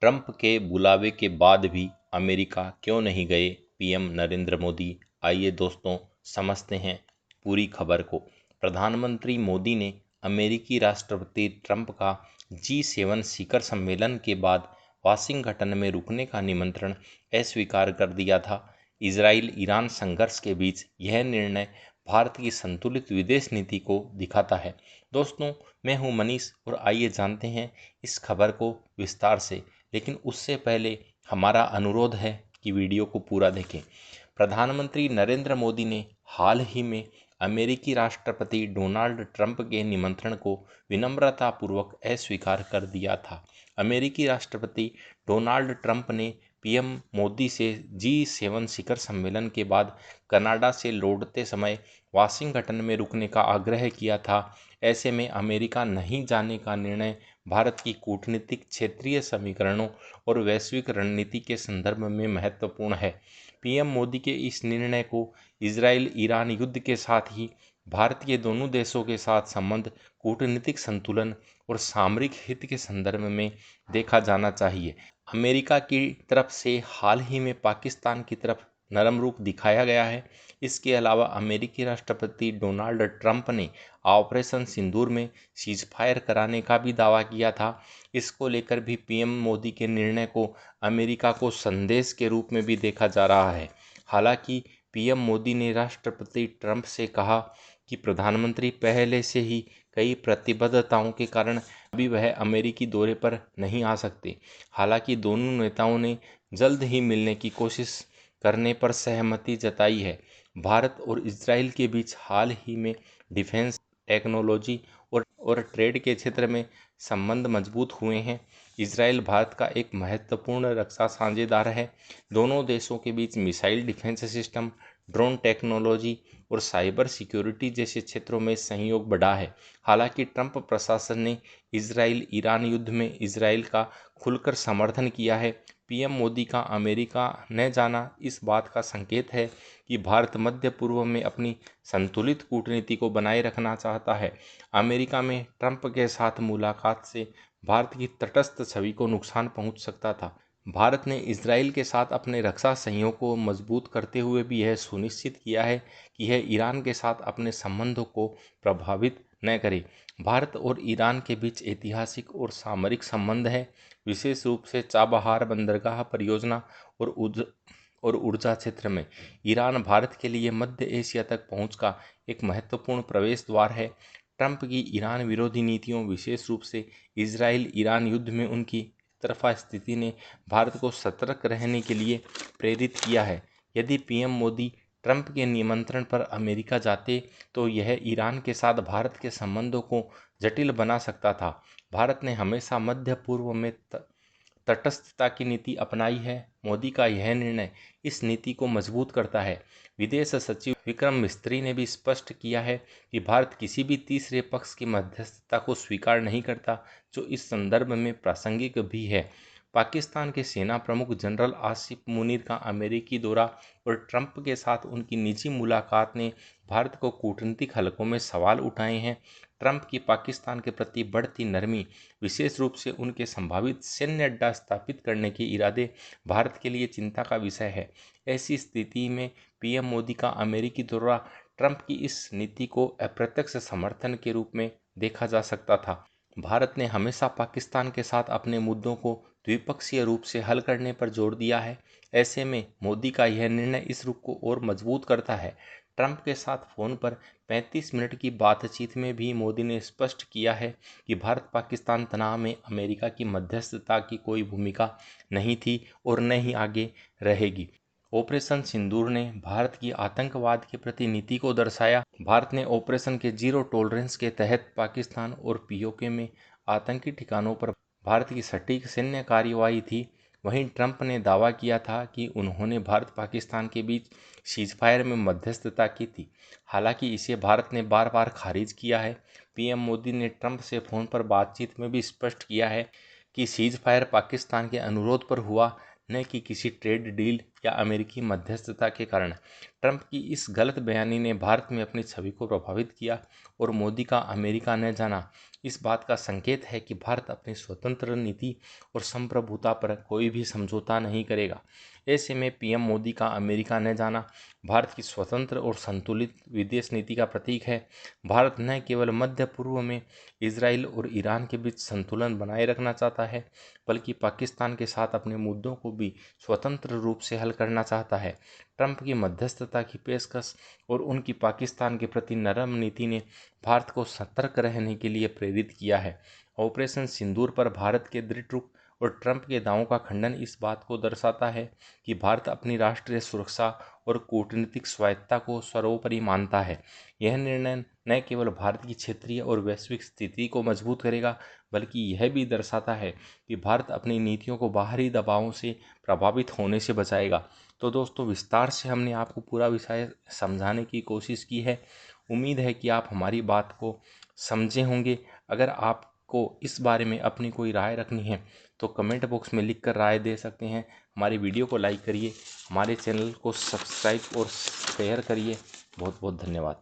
Trump के बुलावे के बाद भी अमेरिका क्यों नहीं गए पीएम नरेंद्र मोदी। आइए दोस्तों समझते हैं पूरी खबर को। प्रधानमंत्री मोदी ने अमेरिकी राष्ट्रपति ट्रंप का G7 शिखर सम्मेलन के बाद वाशिंगटन में रुकने का निमंत्रण अस्वीकार कर दिया था। इजराइल ईरान संघर्ष के बीच यह निर्णय भारत की संतुलित विदेश नीति को दिखाता है। दोस्तों, मैं हूं मनीष और आइए जानते हैं इस खबर को विस्तार से। लेकिन उससे पहले हमारा अनुरोध है कि वीडियो को पूरा देखें। प्रधानमंत्री नरेंद्र मोदी ने हाल ही में अमेरिकी राष्ट्रपति डोनाल्ड ट्रंप के निमंत्रण को विनम्रतापूर्वक अस्वीकार कर दिया था। अमेरिकी राष्ट्रपति डोनाल्ड ट्रंप ने पीएम मोदी से G7 शिखर सम्मेलन के बाद कनाडा से लौटते समय वाशिंगटन में रुकने का आग्रह किया था। ऐसे में अमेरिका नहीं जाने का निर्णय भारत की कूटनीतिक, क्षेत्रीय समीकरणों और वैश्विक रणनीति के संदर्भ में महत्वपूर्ण है। पीएम मोदी के इस निर्णय को इजराइल ईरान युद्ध के साथ ही भारत के दोनों देशों के साथ संबंध, कूटनीतिक संतुलन और सामरिक हित के संदर्भ में देखा जाना चाहिए। अमेरिका की तरफ से हाल ही में पाकिस्तान की तरफ नरम रुख दिखाया गया है। इसके अलावा अमेरिकी राष्ट्रपति डोनाल्ड ट्रंप ने ऑपरेशन सिंदूर में सीजफायर कराने का भी दावा किया था। इसको लेकर भी पीएम मोदी के निर्णय को अमेरिका को संदेश के रूप में भी देखा जा रहा है। हालांकि पीएम मोदी ने राष्ट्रपति ट्रंप से कहा कि प्रधानमंत्री पहले से ही कई प्रतिबद्धताओं के कारण अभी वह अमेरिकी दौरे पर नहीं आ सकते। हालांकि दोनों नेताओं ने जल्द ही मिलने की कोशिश करने पर सहमति जताई है। भारत और इजराइल के बीच हाल ही में डिफेंस, टेक्नोलॉजी और ट्रेड के क्षेत्र में संबंध मजबूत हुए हैं। इजराइल भारत का एक महत्वपूर्ण रक्षा साझेदार है। दोनों देशों के बीच missile defence system, drone technology और साइबर सिक्योरिटी जैसे क्षेत्रों में सहयोग बढ़ा है। हालांकि ट्रंप प्रशासन ने इजराइल ईरान युद्ध में इजराइल का खुलकर समर्थन किया है। पीएम मोदी का अमेरिका न जाना इस बात का संकेत है कि भारत मध्य पूर्व में अपनी संतुलित कूटनीति को बनाए रखना चाहता है। अमेरिका में ट्रंप के साथ मुलाकात से भारत की तटस्थ छवि को नुकसान पहुंच सकता था। भारत ने इजराइल के साथ अपने रक्षा सहयोग को मजबूत करते हुए भी यह सुनिश्चित किया है कि यह ईरान के साथ अपने संबंधों को प्रभावित न करे। भारत और ईरान के बीच ऐतिहासिक और सामरिक संबंध है, विशेष रूप से चाबहार बंदरगाह परियोजना और ऊर्जा क्षेत्र में। ईरान भारत के लिए मध्य एशिया तक पहुंच का एक महत्वपूर्ण प्रवेश द्वार है। ट्रंप की ईरान विरोधी नीतियों, विशेष रूप से इजराइल ईरान युद्ध में उनकी तरफा स्थिति ने भारत को सतर्क रहने के लिए प्रेरित किया है। यदि पीएम मोदी ट्रंप के निमंत्रण पर अमेरिका जाते तो यह ईरान के साथ भारत के संबंधों को जटिल बना सकता था। भारत ने हमेशा मध्य पूर्व में तटस्थता की नीति अपनाई है। मोदी का यह निर्णय इस नीति को मजबूत करता है। विदेश सचिव विक्रम मिस्त्री ने भी स्पष्ट किया है कि भारत किसी भी तीसरे पक्ष की मध्यस्थता को स्वीकार नहीं करता, जो इस संदर्भ में प्रासंगिक भी है। पाकिस्तान के सेना प्रमुख जनरल आसिफ मुनीर का अमेरिकी दौरा और ट्रंप के साथ उनकी निजी मुलाकात ने भारत को कूटनीतिक हलकों में सवाल उठाए हैं। ट्रंप की पाकिस्तान के प्रति बढ़ती नरमी, विशेष रूप से उनके संभावित सैन्य अड्डा स्थापित करने के इरादे, भारत के लिए चिंता का विषय है। ऐसी स्थिति में पीएम मोदी का अमेरिकी दौरा ट्रंप की इस नीति को अप्रत्यक्ष समर्थन के रूप में देखा जा सकता था। भारत ने हमेशा पाकिस्तान के साथ अपने मुद्दों को द्विपक्षीय रूप से हल करने पर जोर दिया है। ऐसे में मोदी का यह निर्णय इस रुख को और मजबूत करता है। ट्रंप के साथ फोन पर 35 मिनट की बातचीत में भी मोदी ने स्पष्ट किया है कि भारत पाकिस्तान तनाव में अमेरिका की मध्यस्थता की कोई भूमिका नहीं थी और न ही आगे रहेगी। ऑपरेशन सिंदूर ने भारत की आतंकवाद के प्रति नीति को दर्शाया। भारत ने ऑपरेशन के जीरो टॉलरेंस के तहत पाकिस्तान और पीओके में आतंकी ठिकानों पर भारत की सटीक सैन्य कार्रवाई थी। वहीं ट्रंप ने दावा किया था कि उन्होंने भारत पाकिस्तान के बीच सीजफायर में मध्यस्थता की थी। हालांकि इसे भारत ने बार बार खारिज किया है। पीएम मोदी ने ट्रंप से फोन पर बातचीत में भी स्पष्ट किया है कि सीजफायर पाकिस्तान के अनुरोध पर हुआ, न कि किसी ट्रेड डील या अमेरिकी मध्यस्थता के कारण। ट्रंप की इस गलत बयानी ने भारत में अपनी छवि को प्रभावित किया और मोदी का अमेरिका न जाना इस बात का संकेत है कि भारत अपनी स्वतंत्र नीति और संप्रभुता पर कोई भी समझौता नहीं करेगा। ऐसे में पीएम मोदी का अमेरिका न जाना भारत की स्वतंत्र और संतुलित विदेश नीति का प्रतीक है। भारत न केवल मध्य पूर्व में इजराइल और ईरान के बीच संतुलन बनाए रखना चाहता है, बल्कि पाकिस्तान के साथ अपने मुद्दों को भी स्वतंत्र रूप से हल करना चाहता है। ट्रंप की मध्यस्थता की पेशकश और उनकी पाकिस्तान के प्रति नरम नीति ने भारत को सतर्क रहने के लिए प्रेरित किया है। ऑपरेशन सिंदूर पर भारत के दृढ़ रुख और ट्रंप के दावों का खंडन इस बात को दर्शाता है कि भारत अपनी राष्ट्रीय सुरक्षा और कूटनीतिक स्वायत्तता को सर्वोपरि मानता है। यह निर्णय न केवल भारत की क्षेत्रीय और वैश्विक स्थिति को मजबूत करेगा, बल्कि यह भी दर्शाता है कि भारत अपनी नीतियों को बाहरी दबावों से प्रभावित होने से बचाएगा। तो दोस्तों, विस्तार से हमने आपको पूरा विषय समझाने की कोशिश की है। उम्मीद है कि आप हमारी बात को समझे होंगे। अगर आपको इस बारे में अपनी कोई राय रखनी है तो कमेंट बॉक्स में लिखकर राय दे सकते हैं। हमारी वीडियो को लाइक करिए, हमारे चैनल को सब्सक्राइब और शेयर करिए। बहुत बहुत धन्यवाद।